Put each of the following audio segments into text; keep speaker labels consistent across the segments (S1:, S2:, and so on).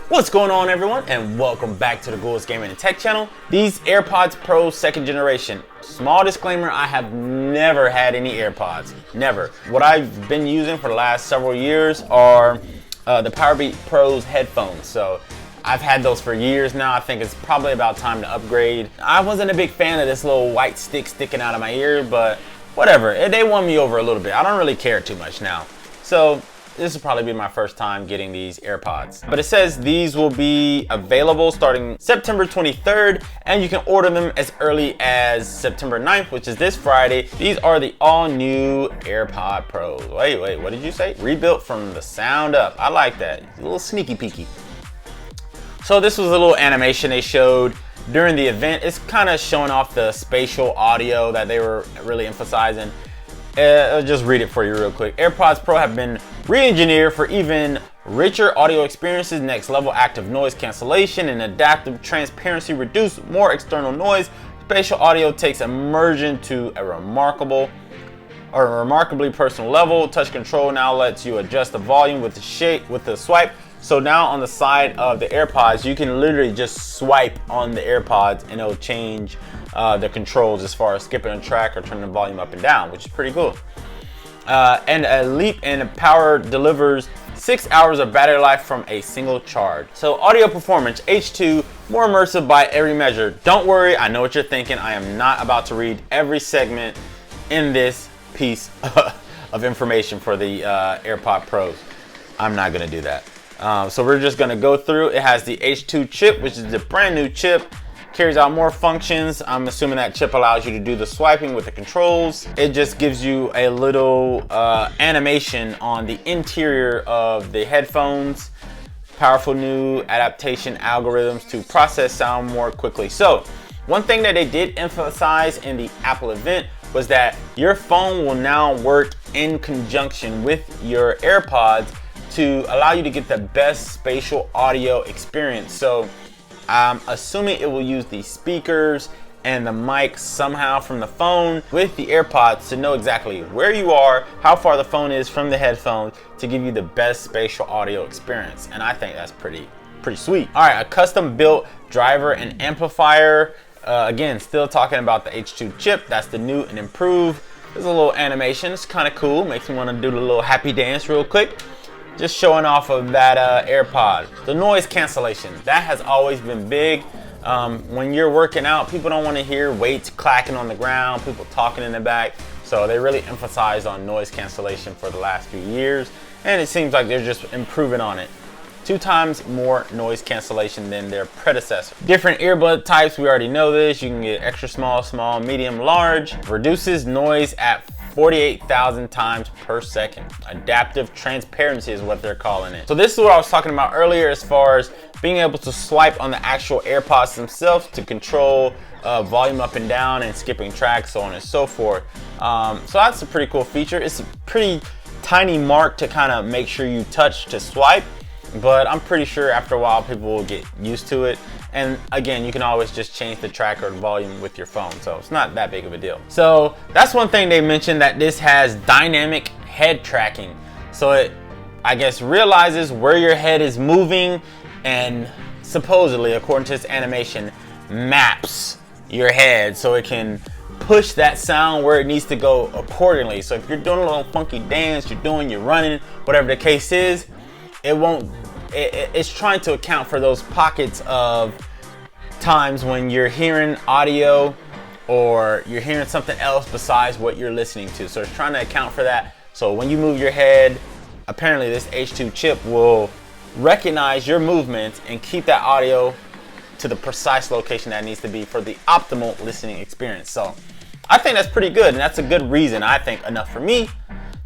S1: What's going on, everyone, and welcome back to the Ghouls Gaming and Tech channel. These AirPods Pro 2nd generation. Small disclaimer, I have never had any AirPods. Never. What I've been using for the last several years are the Powerbeat Pro's headphones. So I've had those for years now. I think it's probably about time to upgrade. I wasn't a big fan of this little white stick sticking out of my ear, but whatever. They won me over a little bit. I don't really care too much now. So this will probably be my first time getting these AirPods. But it says these will be available starting September 23rd, and you can order them as early as September 9th, which is this Friday. These are the all-new AirPod Pros. Wait, what did you say? Rebuilt from the sound up. I like that. A little sneaky peeky. So this was a little animation they showed during the event. It's kind of showing off the spatial audio that they were really emphasizing. I'll just read it for you real quick. AirPods Pro have been re-engineered for even richer audio experiences, next level active noise cancellation, and adaptive transparency, reduce more external noise. Spatial audio takes immersion to a remarkably personal level. Touch control now lets you adjust the volume with the swipe. So now on the side of the AirPods, you can literally just swipe on the AirPods and it'll change the controls as far as skipping a track or turning the volume up and down, which is pretty cool. And a leap in power delivers 6 hours of battery life from a single charge. So audio performance, H2, more immersive by every measure. Don't worry, I know what you're thinking. I am not about to read every segment in this piece of information for the AirPod Pros. I'm not gonna do that. So we're just gonna go through. It has the H2 chip, which is the brand new chip. Carries out more functions. I'm assuming that chip allows you to do the swiping with the controls. It just gives you a little animation on the interior of the headphones. Powerful new adaptation algorithms to process sound more quickly. So one thing that they did emphasize in the Apple event was that your phone will now work in conjunction with your AirPods to allow you to get the best spatial audio experience. So I'm assuming it will use the speakers and the mic somehow from the phone with the AirPods to know exactly where you are, how far the phone is from the headphones to give you the best spatial audio experience. And I think that's pretty sweet. All right, a custom built driver and amplifier. Again, still talking about the H2 chip. That's the new and improved. There's a little animation. It's kind of cool. Makes me want to do the little happy dance real quick. Just showing off of that AirPod. The noise cancellation, that has always been big. When you're working out, people don't want to hear weights clacking on the ground, people talking in the back. So they really emphasized on noise cancellation for the last few years. And it seems like they're just improving on it. 2 times more noise cancellation than their predecessor. Different earbud types, we already know this. You can get extra small, medium, large. Reduces noise at 48,000 times per second. Adaptive transparency is what they're calling it. So this is what I was talking about earlier as far as being able to swipe on the actual AirPods themselves to control volume up and down and skipping tracks, so on and so forth. So that's a pretty cool feature. It's a pretty tiny mark to kind of make sure you touch to swipe, but I'm pretty sure after a while people will get used to it. And again, you can always just change the track or the volume with your phone, so it's not that big of a deal. So that's one thing they mentioned, that this has dynamic head tracking. So it, I guess, realizes where your head is moving and supposedly, according to this animation, maps your head so it can push that sound where it needs to go accordingly. So if you're doing a little funky dance, you're running, whatever the case is, it won't. It's trying to account for those pockets of times when you're hearing audio or you're hearing something else besides what you're listening to. So it's trying to account for that. So when you move your head, apparently this H2 chip will recognize your movements and keep that audio to the precise location that needs to be for the optimal listening experience. So I think that's pretty good, and that's a good reason, I think, enough for me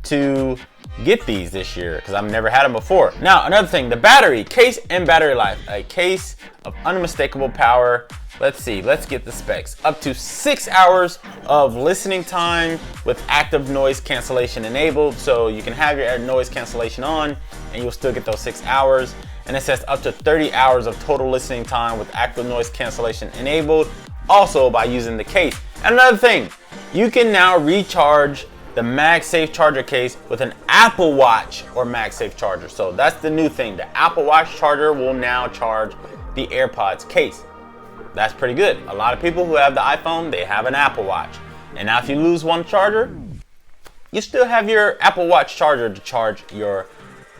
S1: to get these this year, because I've never had them before. Now, another thing, the battery, case and battery life. A case of unmistakable power. Let's see, let's get the specs. Up to 6 hours of listening time with active noise cancellation enabled. So you can have your noise cancellation on and you'll still get those 6 hours. And it says up to 30 hours of total listening time with active noise cancellation enabled, also by using the case. And another thing, you can now recharge the MagSafe charger case with an Apple Watch or MagSafe charger. So that's the new thing. The Apple Watch charger will now charge the AirPods case. That's pretty good. A lot of people who have the iPhone, they have an Apple Watch. And now if you lose one charger, you still have your Apple Watch charger to charge your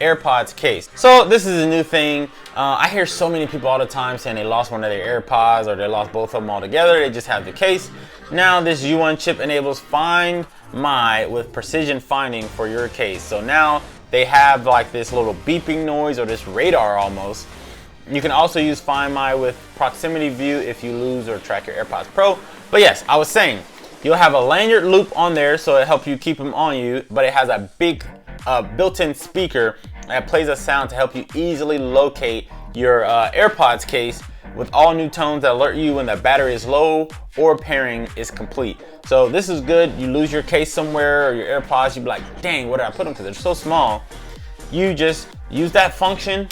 S1: AirPods case. So this is a new thing. I hear so many people all the time saying they lost one of their AirPods or they lost both of them altogether. They just have the case. Now this U1 chip enables Find My with precision finding for your case. So now they have like this little beeping noise or this radar almost. You can also use Find My with proximity view if you lose or track your AirPods Pro. But yes, I was saying, you'll have a lanyard loop on there so it helps you keep them on you, but it has a big built-in speaker that plays a sound to help you easily locate your AirPods case with all new tones that alert you when the battery is low or pairing is complete. So this is good. You lose your case somewhere or your AirPods, you'd be like, dang, where did I put them? Because they're so small. You just use that function.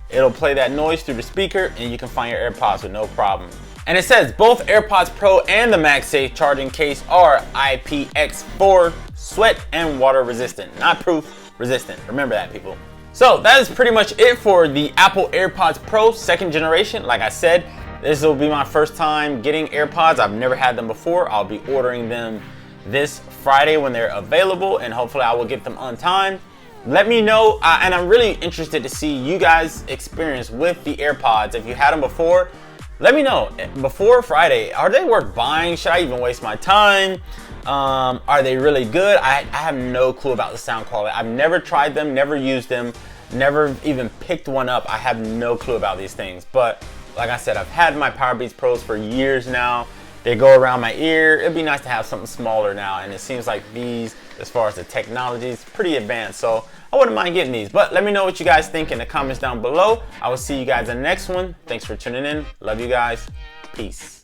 S1: It'll play that noise through the speaker and you can find your AirPods with no problem. And it says both AirPods Pro and the MagSafe charging case are IPX4 sweat and water resistant, not proof, resistant. Remember that, people. So that is pretty much it for the Apple AirPods Pro 2nd generation. Like I said, this will be my first time getting AirPods. I've never had them before. I'll be ordering them this Friday when they're available, and hopefully I will get them on time. Let me know, and I'm really interested to see you guys' experience with the AirPods. If you had them before, let me know. Before Friday, are they worth buying? Should I even waste my time? Are they really good? I have no clue about the sound quality. I've never tried them, never used them, never even picked one up. I have no clue about these things. But like I said, I've had my Powerbeats Pros for years now. They go around my ear. It'd be nice to have something smaller now. And it seems like these, as far as the technology, is pretty advanced. So I wouldn't mind getting these. But let me know what you guys think in the comments down below. I will see you guys in the next one. Thanks for tuning in. Love you guys. Peace.